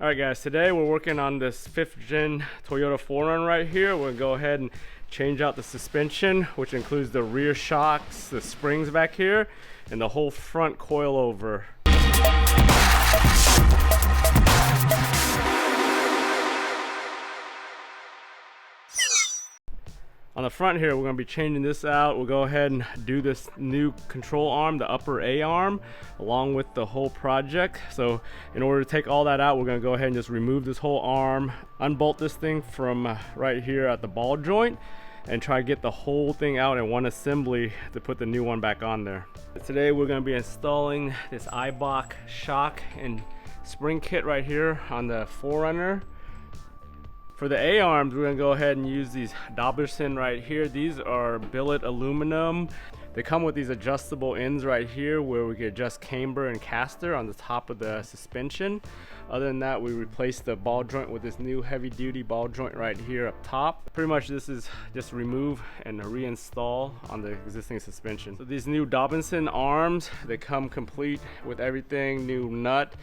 Alright guys, today we're working on this 5th gen Toyota 4Runner right here. We're going to go ahead and change out the suspension, which includes the rear shocks, the springs back here, and the whole front coilover. On the front here, we're going to be changing this out. We'll go ahead and do this new control arm, the upper A arm, along with the whole project. So in order to take all that out, we're going to go ahead and just remove this whole arm, unbolt this thing from right here at the ball joint, and try to get the whole thing out in one assembly to put the new one back on there. Today we're going to be installing this Eibach shock and spring kit right here on the 4Runner. For the A-arms, we're going to go ahead and use these Dobinson right here. These are billet aluminum. They come with these adjustable ends right here where we can adjust camber and caster on the top of the suspension. Other than that, we replaced the ball joint with this new heavy-duty ball joint right here up top. Pretty much this is just remove and reinstall on the existing suspension. So these new Dobinson arms, they come complete with everything, new nut,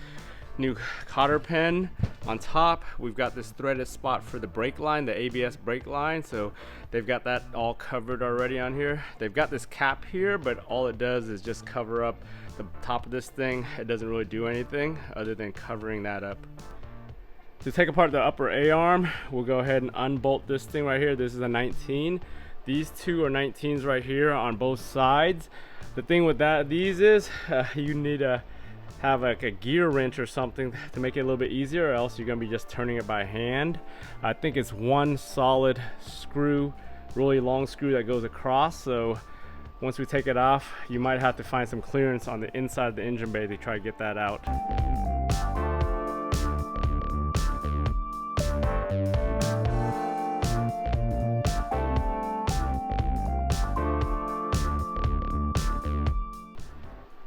new cotter pin. On top, we've got this threaded spot for the brake line, the ABS brake line, so they've got that all covered already on here. They've got this cap here, but all it does is just cover up the top of this thing. It doesn't really do anything other than covering that up. To take apart the upper A-arm, we'll go ahead and unbolt this thing right here. This is a 19. These two are 19s right here on both sides. The thing with these is you need a have like a gear wrench or something to make it a little bit easier, or else you're going to be just turning it by hand. I think it's one solid screw, really long screw that goes across, so once we take it off, you might have to find some clearance on the inside of the engine bay to try to get that out.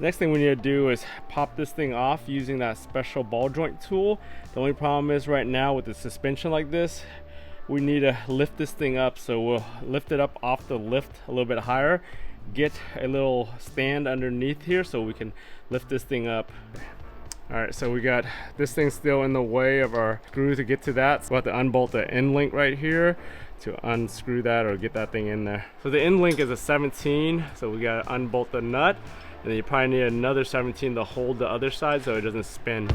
Next thing we need to do is pop this thing off using that special ball joint tool. The only problem is right now with the suspension like this, we need to lift this thing up. So we'll lift it up off the lift a little bit higher, get a little stand underneath here so we can lift this thing up. All right, so we got this thing still in the way of our screw to get to that. So we'll have to unbolt the end link right here to unscrew that or get that thing in there. So the end link is a 17, so we gotta unbolt the nut. And then you probably need another 17 to hold the other side so it doesn't spin.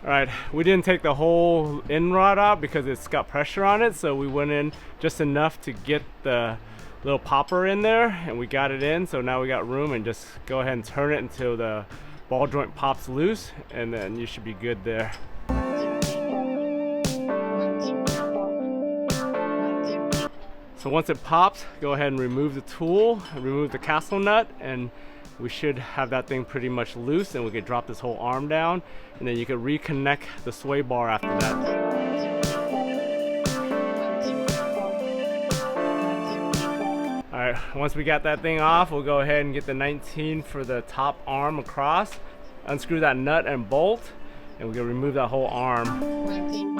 Alright, we didn't take the whole end rod out because it's got pressure on it, so we went in just enough to get the little popper in there, and we got it in, so now we got room, and just go ahead and turn it until the ball joint pops loose, and then you should be good there. So once it pops, go ahead and remove the tool, remove the castle nut, and we should have that thing pretty much loose, and we could drop this whole arm down, and then you could reconnect the sway bar after that. Alright, once we got that thing off, we'll go ahead and get the 19 for the top arm across, unscrew that nut and bolt, and we can remove that whole arm.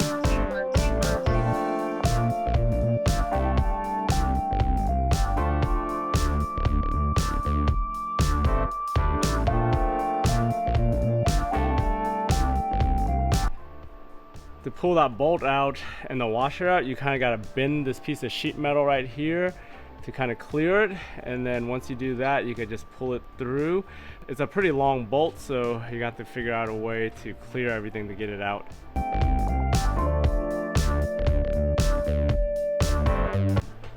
To pull that bolt out and the washer out, you kind of got to bend this piece of sheet metal right here to kind of clear it, and then once you do that, you can just pull it through. It's a pretty long bolt, so you got to figure out a way to clear everything to get it out.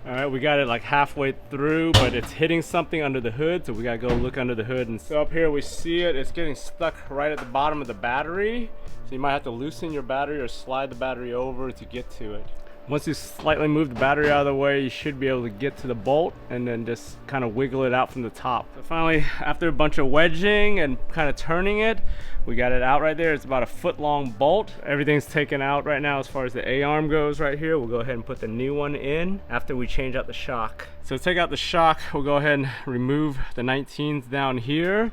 Alright, we got it like halfway through, but it's hitting something under the hood, so we gotta go look under the hood. And so up here we see it's getting stuck right at the bottom of the battery. So you might have to loosen your battery or slide the battery over to get to it. Once you slightly move the battery out of the way, you should be able to get to the bolt and then just kind of wiggle it out from the top. So finally, after a bunch of wedging and kind of turning it, we got it out right there. It's about a foot-long bolt. Everything's taken out right now as far as the A-arm goes right here. We'll go ahead and put the new one in after we change out the shock. So to take out the shock, we'll go ahead and remove the 19s down here,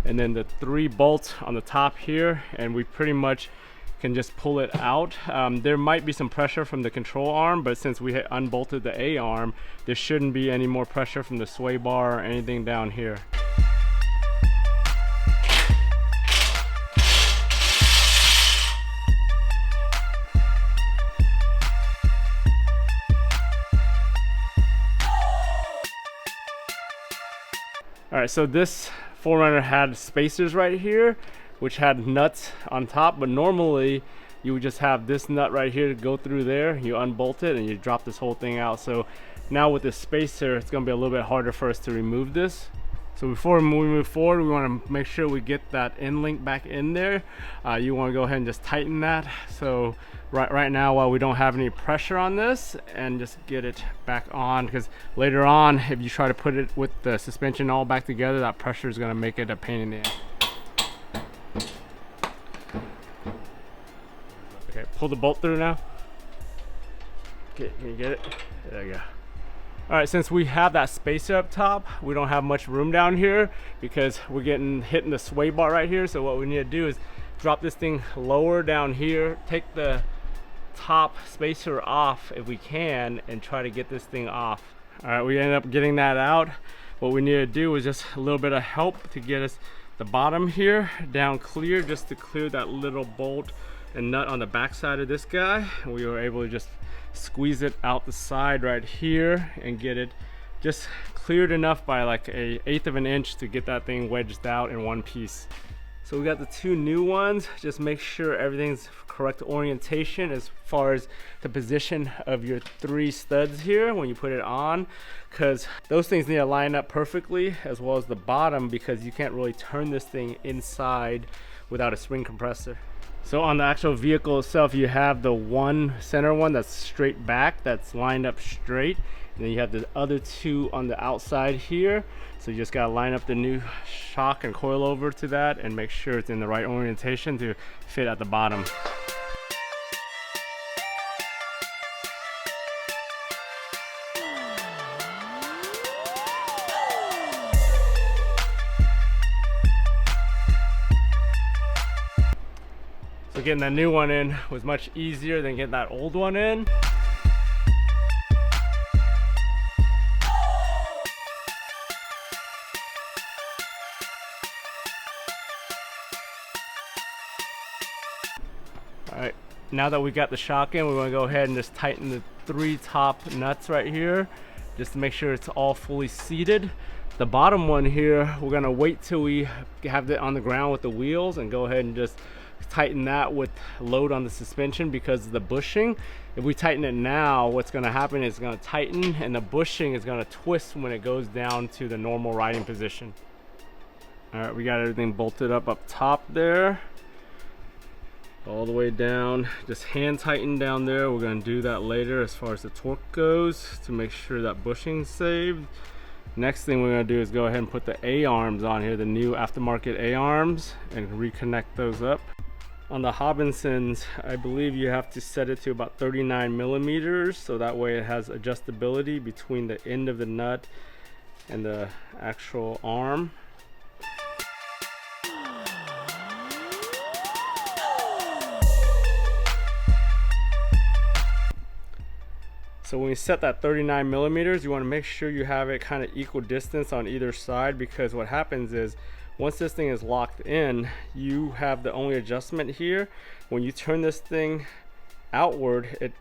and then the 3 bolts on the top here, and we pretty much can just pull it out. There might be some pressure from the control arm, but since we unbolted the A arm, there shouldn't be any more pressure from the sway bar or anything down here. All right, so this 4Runner had spacers right here, which had nuts on top, but normally you would just have this nut right here to go through there, you unbolt it and you drop this whole thing out. So now with this spacer, it's gonna be a little bit harder for us to remove this. So before we move forward, we want to make sure we get that end link back in there. You want to go ahead and just tighten that. So right now, while we don't have any pressure on this, and just get it back on, because later on, if you try to put it with the suspension all back together, that pressure is going to make it a pain in the ass. Okay, pull the bolt through now. Okay, can you get it? There you go. All right, since we have that spacer up top, we don't have much room down here because we're hitting the sway bar right here. So what we need to do is drop this thing lower down here, take the top spacer off if we can, and try to get this thing off. All right, we ended up getting that out. What we need to do is just a little bit of help to get us the bottom here down clear, just to clear that little bolt and nut on the back side of this guy. And we were able to just squeeze it out the side right here and get it just cleared enough by like 1/8 of an inch to get that thing wedged out in one piece. So we got the two new ones. Just make sure everything's correct orientation as far as the position of your 3 studs here when you put it on, because those things need to line up perfectly, as well as the bottom, because you can't really turn this thing inside without a spring compressor. So on the actual vehicle itself, you have the one center one that's straight back, that's lined up straight, and then you have the other 2 on the outside here. So you just gotta line up the new shock and coil over to that and make sure it's in the right orientation to fit at the bottom. So getting that new one in was much easier than getting that old one in. All right, now that we got the shock in, we want to go ahead and just tighten the 3 top nuts right here, just to make sure it's all fully seated. The bottom one here, we're gonna wait till we have it on the ground with the wheels and go ahead and just tighten that with load on the suspension because of the bushing. If we tighten it now, what's going to happen is it's going to tighten and the bushing is going to twist when it goes down to the normal riding position. All right, we got everything bolted up top there, all the way down. Just hand tighten down there. We're going to do that later as far as the torque goes to make sure that bushing's saved. Next thing we're going to do is go ahead and put the A-arms on here, the new aftermarket A-arms, and reconnect those up. On the Dobinsons, I believe you have to set it to about 39 millimeters, so that way it has adjustability between the end of the nut and the actual arm. So when you set that 39 millimeters, you want to make sure you have it kind of equal distance on either side, because what happens is once this thing is locked in, you have the only adjustment here. When you turn this thing outward, it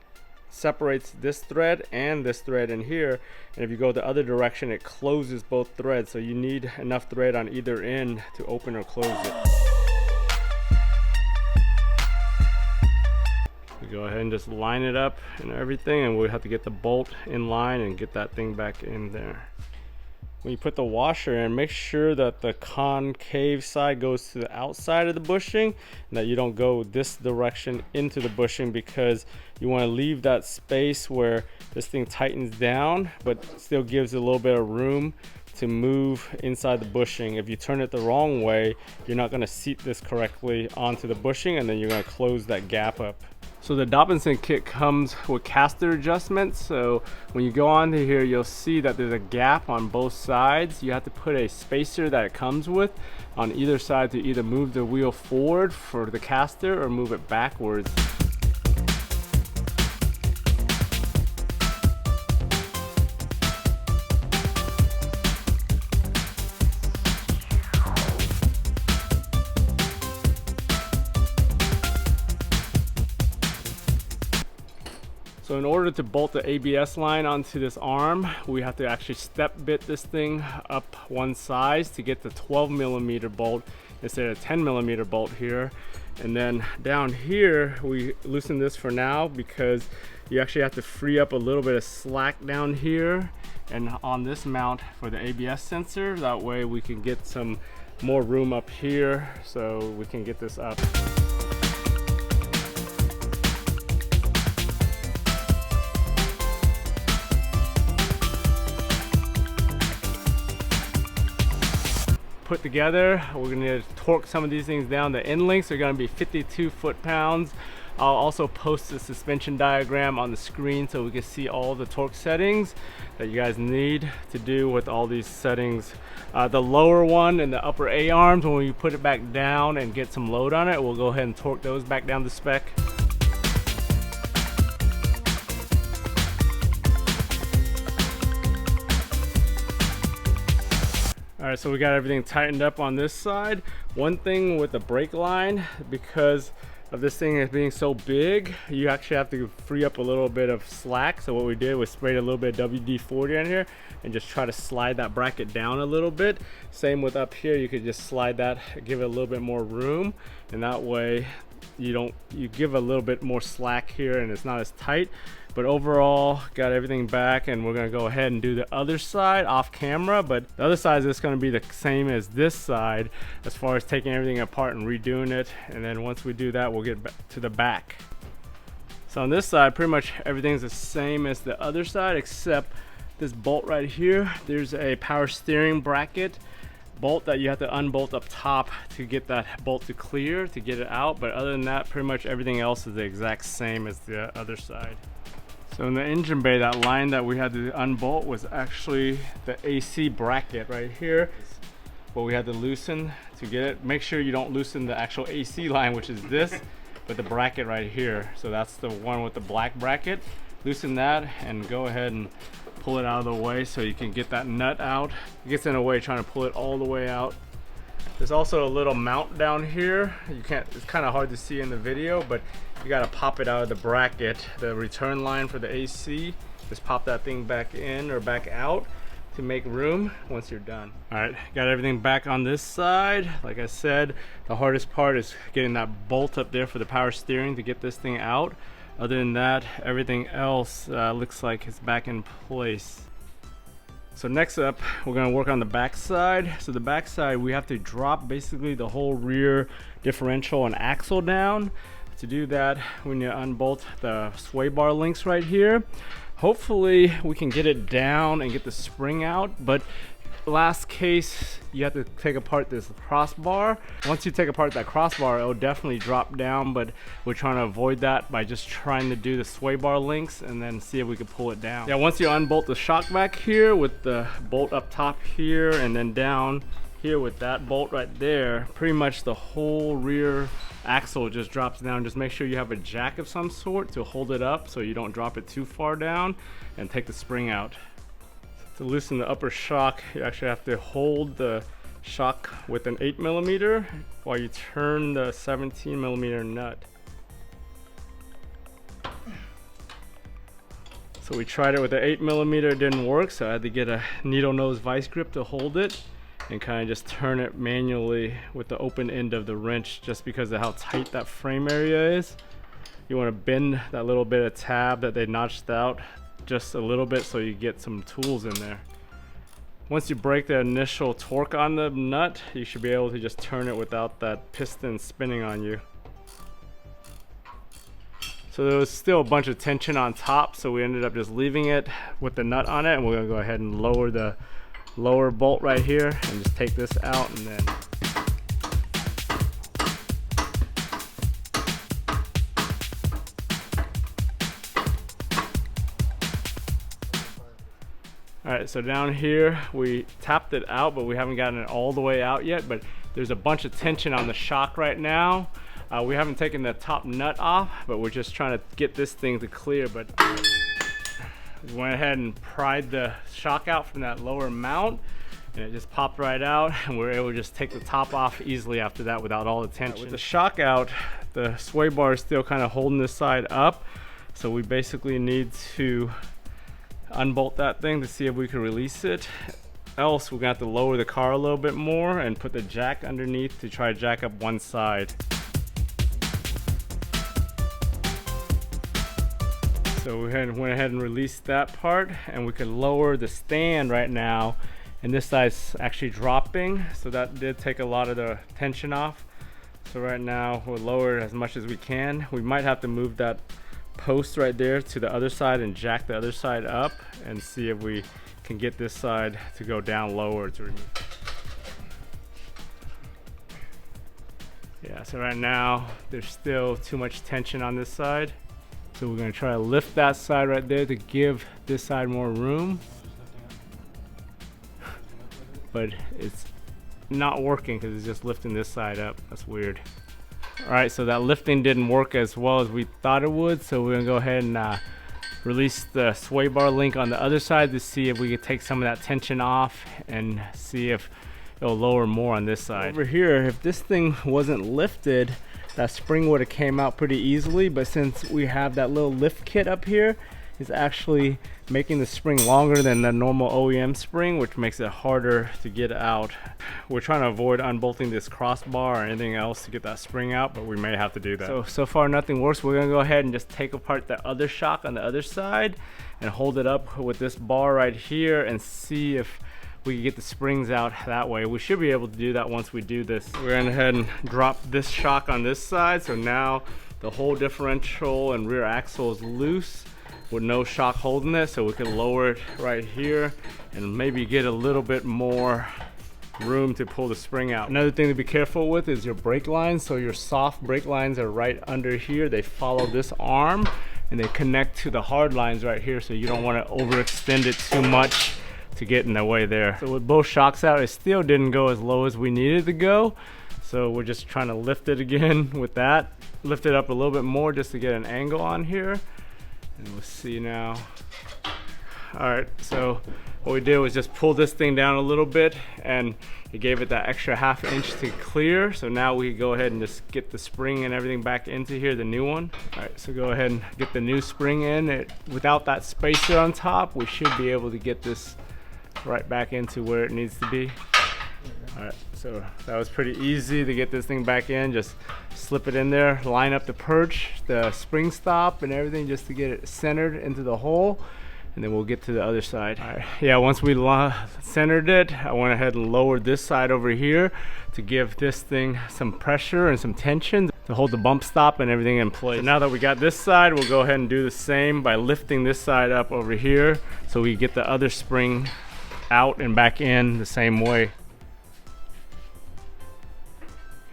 separates this thread and this thread in here, and if you go the other direction, it closes both threads. So you need enough thread on either end to open or close it. We go ahead and just line it up and everything, and we'll have to get the bolt in line and get that thing back in there. When you put the washer in, make sure that the concave side goes to the outside of the bushing, and that you don't go this direction into the bushing, because you want to leave that space where this thing tightens down but still gives it a little bit of room to move inside the bushing. If you turn it the wrong way, you're not going to seat this correctly onto the bushing, and then you're going to close that gap up. So the Dobinson kit comes with caster adjustments. So when you go onto here, you'll see that there's a gap on both sides. You have to put a spacer that it comes with on either side to either move the wheel forward for the caster or move it backwards. So in order to bolt the ABS line onto this arm, we have to actually step bit this thing up one size to get the 12mm bolt instead of 10mm bolt here. And then down here, we loosen this for now because you actually have to free up a little bit of slack down here and on this mount for the ABS sensor. That way we can get some more room up here so we can get this up. Put together, we're going to torque some of these things down. The end links are going to be 52 foot-pounds. I'll also post the suspension diagram on the screen so we can see all the torque settings that you guys need to do with all these settings. The lower one and the upper A arms, when we put it back down and get some load on it, we'll go ahead and torque those back down to spec. Alright, so we got everything tightened up on this side. One thing with the brake line, because of this thing as being so big, you actually have to free up a little bit of slack. So what we did was sprayed a little bit of WD-40 on here and just try to slide that bracket down a little bit. Same with up here, you could just slide that, give it a little bit more room, and that way you give a little bit more slack here and it's not as tight. But overall, got everything back, and we're gonna go ahead and do the other side off camera. But the other side is just gonna be the same as this side as far as taking everything apart and redoing it. And then once we do that, we'll get back to the back. So on this side, pretty much everything's the same as the other side, except this bolt right here. There's a power steering bracket bolt that you have to unbolt up top to get that bolt to clear, to get it out. But other than that, pretty much everything else is the exact same as the other side. So in the engine bay, that line that we had to unbolt was actually the AC bracket right here. What we had to loosen to get it. Make sure you don't loosen the actual AC line, which is this, but the bracket right here. So that's the one with the black bracket. Loosen that and go ahead and pull it out of the way so you can get that nut out. It gets in the way trying to pull it all the way out. There's also a little mount down here. It's kind of hard to see in the video, but you got to pop it out of the bracket, the return line for the AC. Just pop that thing back in or back out to make room once you're done. All right, got everything back on this side. Like I said, the hardest part is getting that bolt up there for the power steering to get this thing out. Other than that, everything else looks like it's back in place. So next up, we're gonna work on the back side. So the back side, we have to drop basically the whole rear differential and axle down. To do that, we need to unbolt the sway bar links right here. Hopefully we can get it down and get the spring out, but last case, you have to take apart this crossbar. Once you take apart that crossbar, it'll definitely drop down, but we're trying to avoid that by just trying to do the sway bar links and then see if we can pull it down. Yeah, once you unbolt the shock back here with the bolt up top here and then down here with that bolt right there, pretty much the whole rear axle just drops down. Just make sure you have a jack of some sort to hold it up so you don't drop it too far down, and take the spring out. To loosen the upper shock, you actually have to hold the shock with an 8mm while you turn the 17mm nut. So we tried it with the 8mm, it didn't work, so I had to get a needle nose vice grip to hold it and kind of just turn it manually with the open end of the wrench, just because of how tight that frame area is. You want to bend that little bit of tab that they notched out just a little bit so you get some tools in there. Once you break the initial torque on the nut, you should be able to just turn it without that piston spinning on you. So there was still a bunch of tension on top, so we ended up just leaving it with the nut on it, and we're gonna go ahead and lower the lower bolt right here and just take this out, and then so down here we tapped it out, but we haven't gotten it all the way out yet, but there's a bunch of tension on the shock right now. We haven't taken the top nut off, but we're just trying to get this thing to clear. But we went ahead and pried the shock out from that lower mount, and it just popped right out, and we were able to just take the top off easily after that without all the tension. With the shock out, the sway bar is still kind of holding this side up, so we basically need to unbolt that thing to see if we can release it. Else we're gonna have to lower the car a little bit more and put the jack underneath to try to jack up one side. So we went ahead and released that part, and we can lower the stand right now, and this side's actually dropping, so that did take a lot of the tension off. So right now we'll lower it as much as we can. We might have to move that post right there to the other side and jack the other side up and see if we can get this side to go down lower to remove. Yeah, so right now there's still too much tension on this side, so we're going to try to lift that side right there to give this side more room, but it's not working because it's just lifting this side up. That's weird. All right, so that lifting didn't work as well as we thought it would, so we're gonna go ahead and release the sway bar link on the other side to see if we can take some of that tension off and see if it'll lower more on this side. Over here, if this thing wasn't lifted, that spring would have came out pretty easily, but since we have that little lift kit up here, it's actually making the spring longer than the normal OEM spring, which makes it harder to get out. We're trying to avoid unbolting this crossbar or anything else to get that spring out, but we may have to do that. So far nothing works. We're gonna go ahead and just take apart the other shock on the other side and hold it up with this bar right here and see if we can get the springs out that way. We should be able to do that once we do this. We're gonna go ahead and drop this shock on this side, so now the whole differential and rear axle is loose with no shock holding it, so we can lower it right here and maybe get a little bit more room to pull the spring out. Another thing to be careful with is your brake lines. So your soft brake lines are right under here. They follow this arm and they connect to the hard lines right here, so you don't want to overextend it too much to get in the way there. So with both shocks out, it still didn't go as low as we needed to go, so we're just trying to lift it again with that. Lift it up a little bit more just to get an angle on here. And we'll see now. All right, so what we did was just pull this thing down a little bit, and it gave it that extra ½ inch to clear. So now we go ahead and just get the spring and everything back into here, the new one. All right, so go ahead and get the new spring in. Without that spacer on top, we should be able to get this right back into where it needs to be. All right, so that was pretty easy to get this thing back in. Just slip it in there, line up the perch, the spring stop and everything just to get it centered into the hole, and then we'll get to the other side. All right, yeah, once we centered it, I went ahead and lowered this side over here to give this thing some pressure and some tension to hold the bump stop and everything in place. So now that we got this side, we'll go ahead and do the same by lifting this side up over here so we get the other spring out and back in the same way.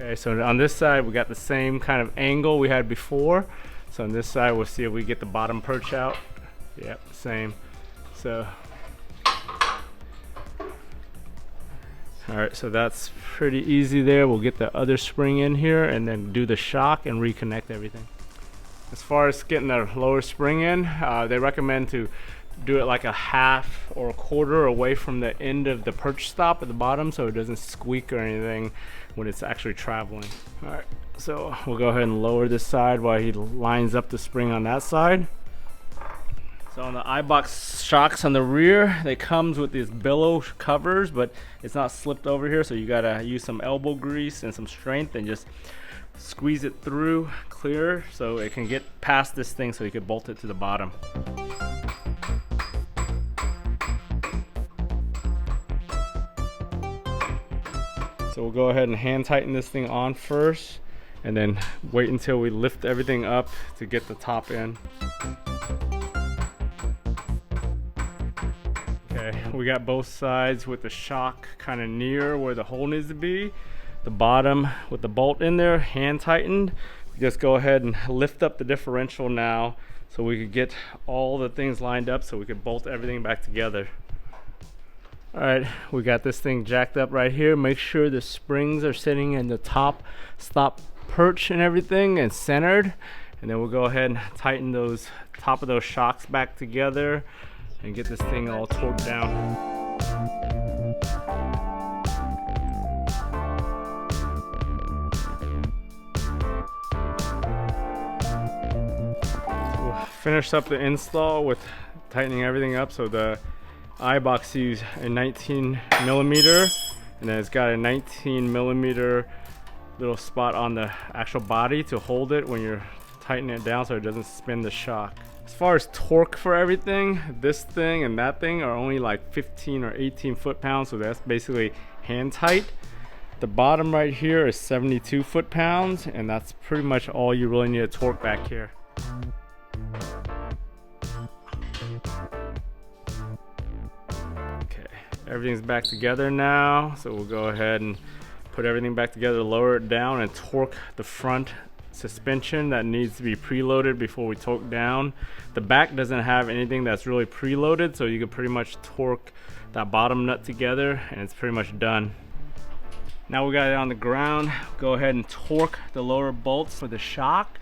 Okay, so on this side we got the same kind of angle we had before. So on this side we'll see if we get the bottom perch out. Yep, same. So all right, so that's pretty easy there. We'll get the other spring in here and then do the shock and reconnect everything. As far as getting the lower spring in, they recommend to do it like a half or a quarter away from the end of the perch stop at the bottom, so it doesn't squeak or anything when it's actually traveling. All right, so we'll go ahead and lower this side while he lines up the spring on that side. So on the Eibach shocks on the rear, they comes with these billow covers, but it's not slipped over here, so you gotta use some elbow grease and some strength and just squeeze it through clear so it can get past this thing so you can bolt it to the bottom. So we'll go ahead and hand tighten this thing on first and then wait until we lift everything up to get the top in. Okay, we got both sides with the shock kind of near where the hole needs to be. The bottom with the bolt in there, hand tightened. Just go ahead and lift up the differential now so we could get all the things lined up so we could bolt everything back together. All right, we got this thing jacked up right here. Make sure the springs are sitting in the top stop perch and everything and centered. And then we'll go ahead and tighten those top of those shocks back together and get this thing all torqued down. We'll finish up the install with tightening everything up. So the Eibach uses a 19 millimeter, and then it's got a 19 millimeter little spot on the actual body to hold it when you're tightening it down so it doesn't spin the shock. As far as torque for everything, this thing and that thing are only like 15 or 18 foot-pounds, so that's basically hand tight. The bottom right here is 72 foot-pounds, and that's pretty much all you really need to torque back here. Okay, everything's back together now, so we'll go ahead and put everything back together, lower it down, and torque the front suspension that needs to be preloaded before we torque down. The back doesn't have anything that's really preloaded, so you can pretty much torque that bottom nut together and it's pretty much done. Now we got it on the ground. Go ahead and torque the lower bolts for the shock,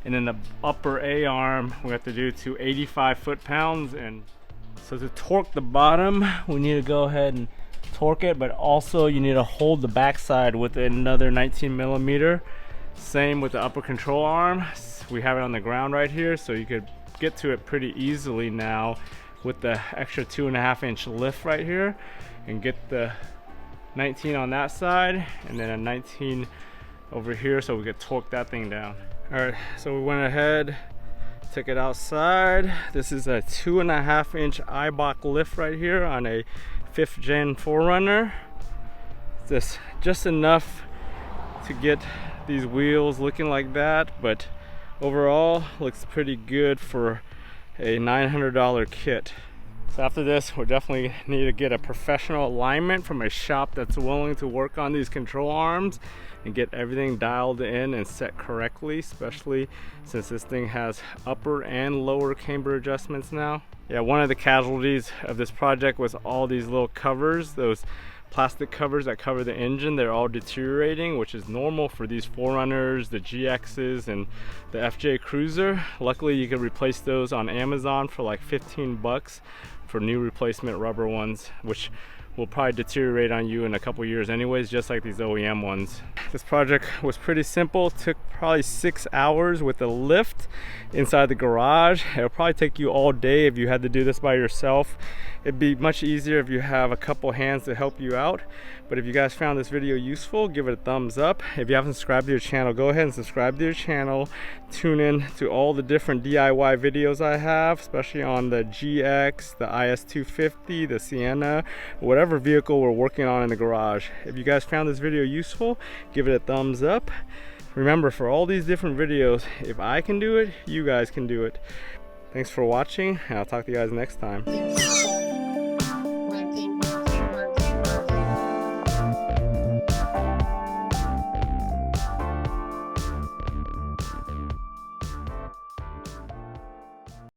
and then the upper A-arm we have to do to 85 foot-pounds. And so to torque the bottom, we need to go ahead and torque it, but also you need to hold the backside with another 19 millimeter. Same with the upper control arm. We have it on the ground right here, so you could get to it pretty easily now with the extra 2.5 inch lift right here, and get the 19 on that side and then a 19 over here so we could torque that thing down. All right, so we went ahead, took it outside. This is a 2.5 inch Eibach lift right here on a 5th gen 4Runner. This just enough to get these wheels looking like that, but overall looks pretty good for a $900 kit. So after this, we'll definitely need to get a professional alignment from a shop that's willing to work on these control arms and get everything dialed in and set correctly, especially since this thing has upper and lower camber adjustments now. Yeah, one of the casualties of this project was all these little covers, those plastic covers that cover the engine. They're all deteriorating, which is normal for these 4Runners, the GXs, and the FJ Cruiser. Luckily, you can replace those on Amazon for like 15 bucks for new replacement rubber ones, which will probably deteriorate on you in a couple years anyways, just like these OEM ones. This project was pretty simple. Took probably 6 hours with a lift inside the garage. It'll probably take you all day if you had to do this by yourself. It'd be much easier if you have a couple hands to help you out. But if you guys found this video useful, give it a thumbs up. If you haven't subscribed to your channel, go ahead and subscribe to your channel. Tune in to all the different DIY videos I have, especially on the GX, the IS250, the Sienna, whatever vehicle we're working on in the garage. If you guys found this video useful, give it a thumbs up. Remember, for all these different videos, if I can do it, you guys can do it. Thanks for watching, and I'll talk to you guys next time.